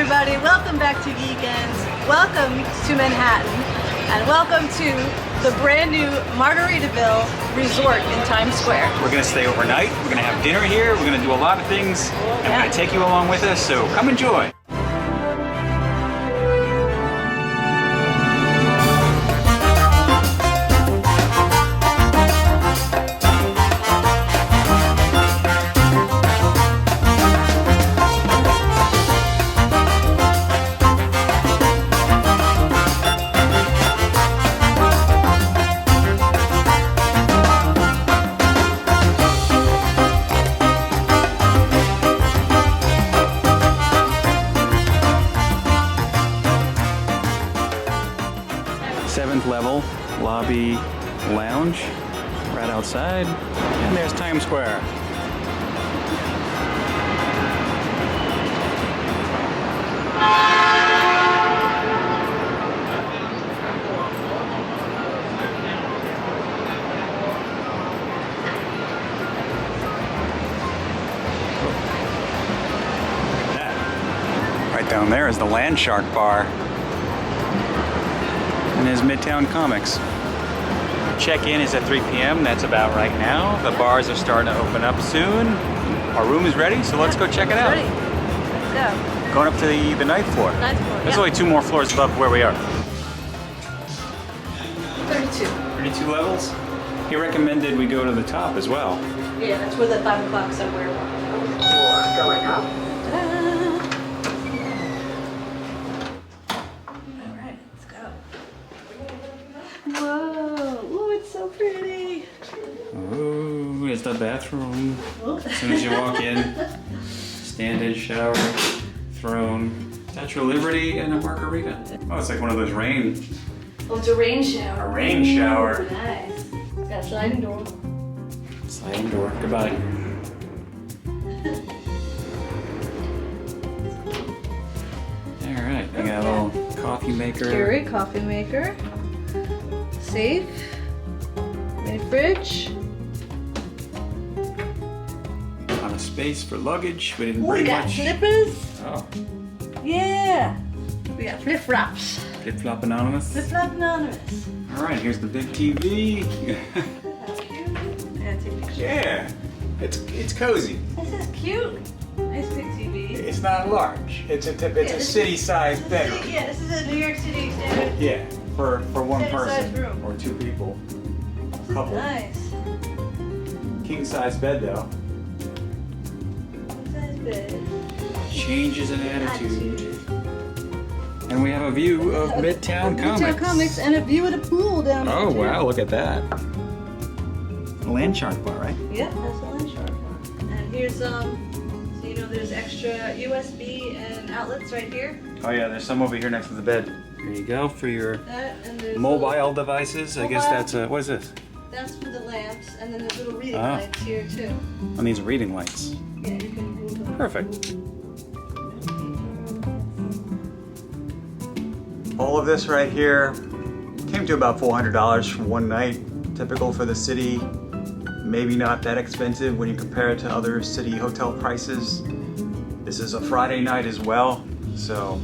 everybody, welcome back to Geekendz. Welcome to Manhattan, and welcome to the brand new Margaritaville resort in Times Square. We're gonna stay overnight, we're gonna have dinner here, we're gonna do a lot of things, and we're gonna take you along with us, so come enjoy. Seventh level lobby lounge right outside, and there's Times Square. Right down there is the Land Shark Bar. And there's Midtown Comics. Check-in is at 3 p.m. That's about right now. The bars are starting to open up soon. Our room is ready, so let's go check it out. Ready. Let's go. Going up to the ninth floor. Ninth floor, There's only 2 more floors above where we are. 32. 32 levels. He recommended we go to the top as well. Yeah, that's where the 5 o'clock somewhere was. Going up. So pretty. Ooh, here's the bathroom. As soon as you walk in, stand-in shower, throne, Statue of Liberty, and a margarita. Oh, it's like one of those rain. Oh, it's a rain shower. A rain shower. Ooh, nice. It's got a sliding door. Sliding door. Goodbye. All right, I got a little coffee maker. Keurig coffee maker. Safe. Mini fridge. On a space for luggage. We didn't We bring got much. slippers. Oh. Yeah. We got flip flops. Flip Flop Anonymous. Flip flop anonymous. All right, here's the big TV. That's cute. Yeah, take pictures. Yeah, it's cozy. This is cute. Nice big TV. It's not large. It's a city-sized bedroom. Yeah, this is a New York City standard. Yeah, for one City-sized person room. or 2 people. This is Couple. nice. King-size bed though. King-size bed. Changes in attitude. And we have a view of Midtown Comics. Midtown Comics and a view of the pool down there. Oh too. wow, look at that. Land Shark Bar, right? Yeah, that's the Land Shark one. And here's so you know there's extra USB and outlets right here. Oh yeah, there's some over here next to the bed. There you go for your That and there's mobile devices. I guess Mobile. that's what is this? That's for the lamps, and then there's little reading Oh. lights here too. On these reading lights. Yeah, you can move them. Perfect. All of this right here came to about $400 for one night. Typical for the city. Maybe not that expensive when you compare it to other city hotel prices. This is a Friday night as well, so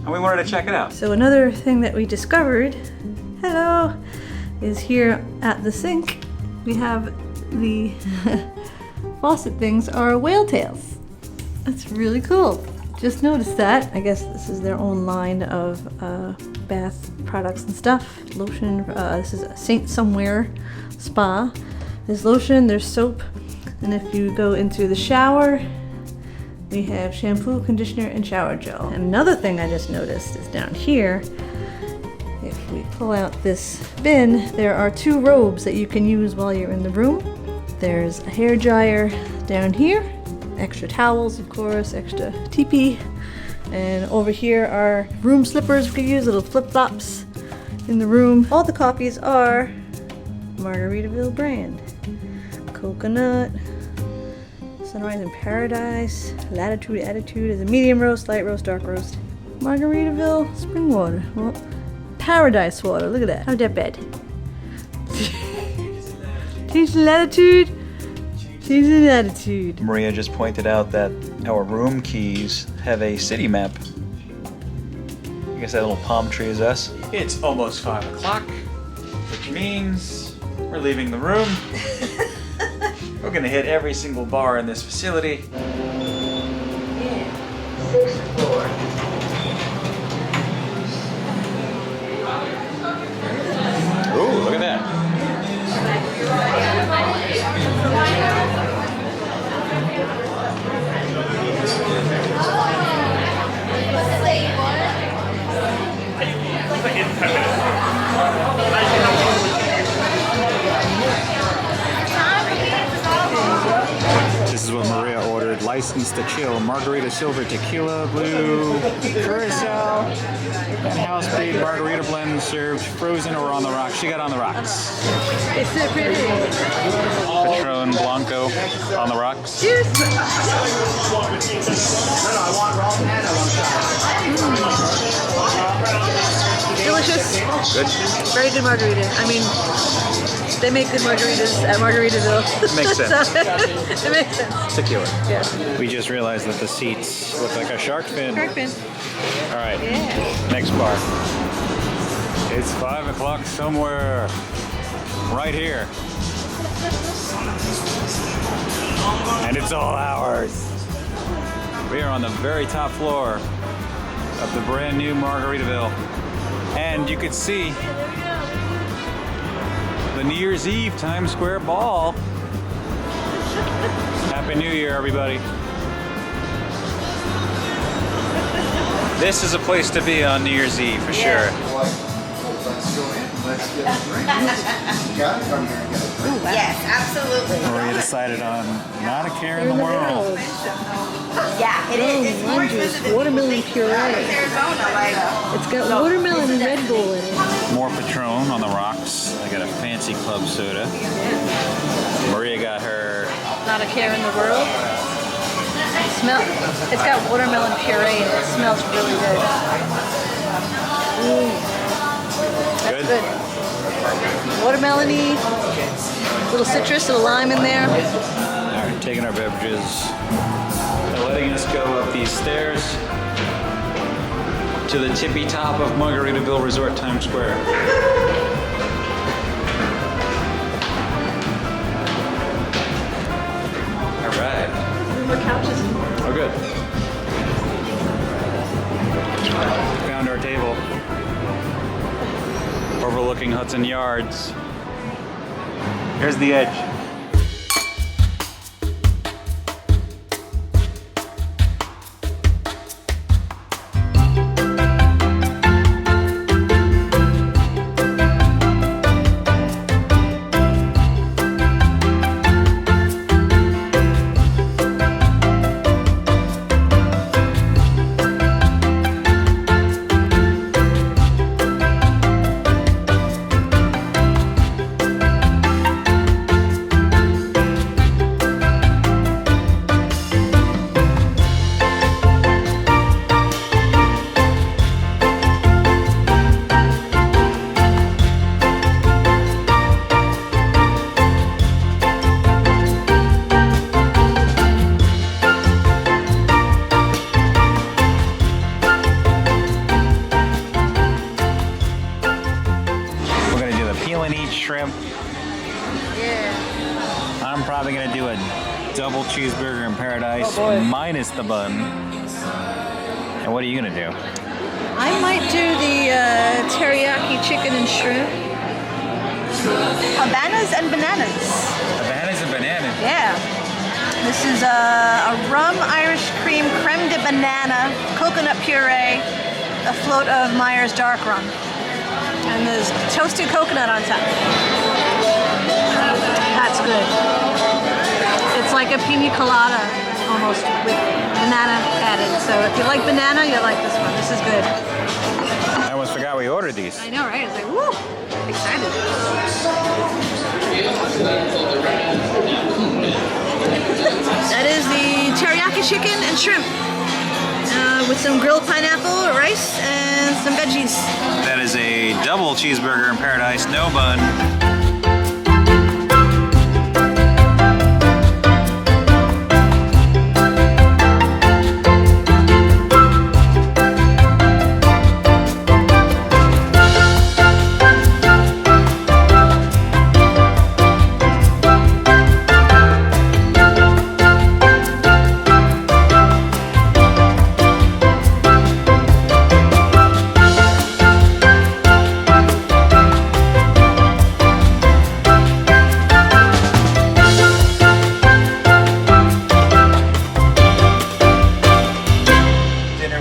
and we wanted to check it out. So another thing that we discovered, hello, is here at the sink. We have the faucet things are whale tails. That's really cool. Just noticed that. I guess this is their own line of bath products and stuff. Lotion, this is a Saint Somewhere spa. There's lotion, there's soap, and if you go into the shower, we have shampoo, conditioner, and shower gel. And another thing I just noticed is down here, if we pull out this bin, there are 2 robes that you can use while you're in the room. There's a hair dryer down here, extra towels, of course, extra teepee, and over here are room slippers we could use, little flip-flops in the room. All the coffees are Margaritaville brand. Coconut, Sunrise in Paradise, Latitude, Attitude is a medium roast, light roast, dark roast. Margaritaville, spring water. Well, paradise water, look at that. How'd that bed? Change the latitude. She's an attitude. Maria just pointed out that our room keys have a city map. I guess that little palm tree is us. It's almost 5 o'clock, which means we're leaving the room. We're gonna hit every single bar in this facility. Yeah. 6th floor. Ooh, look at that. This is what Maria ordered. License to chill. Margarita silver tequila, blue curacao, and house-made margarita blend served frozen or on the rocks. She got on the rocks. It's so pretty. Patron Blanco on the rocks. Cheers. Delicious. Good. Very good margarita. I mean, they make good margaritas at Margaritaville. Makes sense. It makes sense. Tequila. Yeah. We just realized that the seats look like a shark fin. Shark fin. All right. Yeah. Next bar. It's 5 o'clock somewhere. Right here. And it's all ours. We are on the very top floor of the brand new Margaritaville. And you could see the New Year's Eve Times Square ball. Happy New Year, everybody. This is a place to be on New Year's Eve for sure. Yes, absolutely. Maria decided on not a care in the world. Yeah, it is. It's more expensive. Watermelon puree. Arizona, like. It's got watermelon and Red Bull in it. More Patron on the rocks. I got a fancy club soda. Maria got her. Not a care in the world. It's got watermelon puree and it smells really good. That's good. Watermelon-y, little citrus, little lime in there. All right, taking our beverages and letting us go up these stairs to the tippy top of Margaritaville Resort Times Square. All right. More couches. Oh, good. Found our table. Overlooking Hudson Yards. Here's the edge. Shrimp. Yeah. I'm probably gonna do a double cheeseburger in paradise minus the bun. And what are you gonna do? I might do the teriyaki chicken and shrimp. Habanas and bananas. Habanas and bananas. Yeah. This is a rum Irish cream creme de banana, coconut puree, a float of Myers dark rum. And there's toasted coconut on top. That's good. It's like a pina colada almost with banana added. So if you like banana, you'll like this one. This is good. I almost forgot we ordered these. I know, right? It's like, woo! Excited. That is the teriyaki chicken and shrimp with some grilled pineapple, rice, and some veggies. That is a double cheeseburger in paradise, no bun.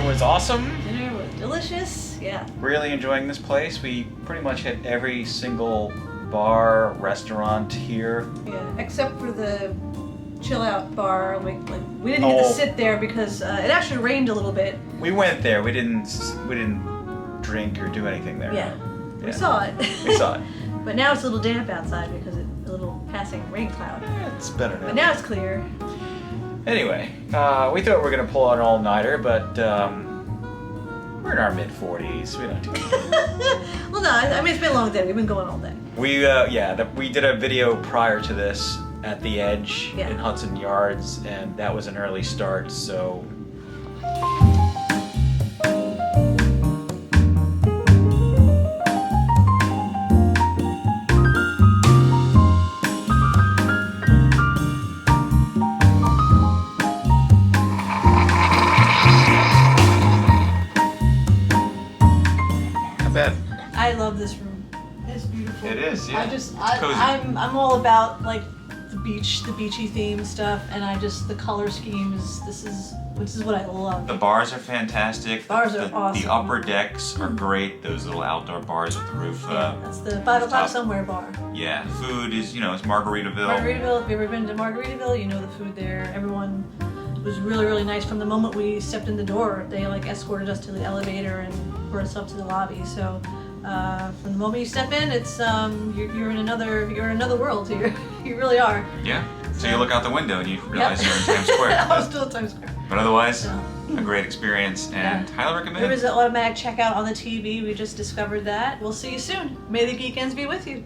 was awesome. Dinner was delicious. Yeah. Really enjoying this place. We pretty much hit every single bar, restaurant here. Yeah, except for the chill out bar. We didn't get to sit there because it actually rained a little bit. We went there. We didn't drink or do anything there. Yeah. We saw it. We saw it. But now it's a little damp outside because it's a little passing rain cloud. It's better now. But now it's clear. Anyway, we thought we were going to pull out an all-nighter, but we're in our mid-40s. We don't do anything. Well, no, I mean, it's been a long day. We've been going all day. We, we did a video prior to this at the Edge in Hudson Yards, and that was an early start, so... I love this room. It's beautiful. It is, yeah. I'm all about like the beachy theme stuff, and the color schemes. This is what I love. The bars are fantastic. Bars are awesome. The upper decks are great. Those little outdoor bars with the roof. That's the 5 o'clock somewhere bar. Yeah, food is it's Margaritaville. Margaritaville. If you've ever been to Margaritaville, you know the food there. Everyone was really, really nice from the moment we stepped in the door. They escorted us to the elevator and brought us up to the lobby. So from the moment you step in, it's you're in another world here. You really are. Yeah. So you look out the window and you realize you're in Times Square. I was still in Times Square. But otherwise, a great experience and highly recommend. There was an automatic checkout on the TV. We just discovered that. We'll see you soon. May the Geekendz be with you.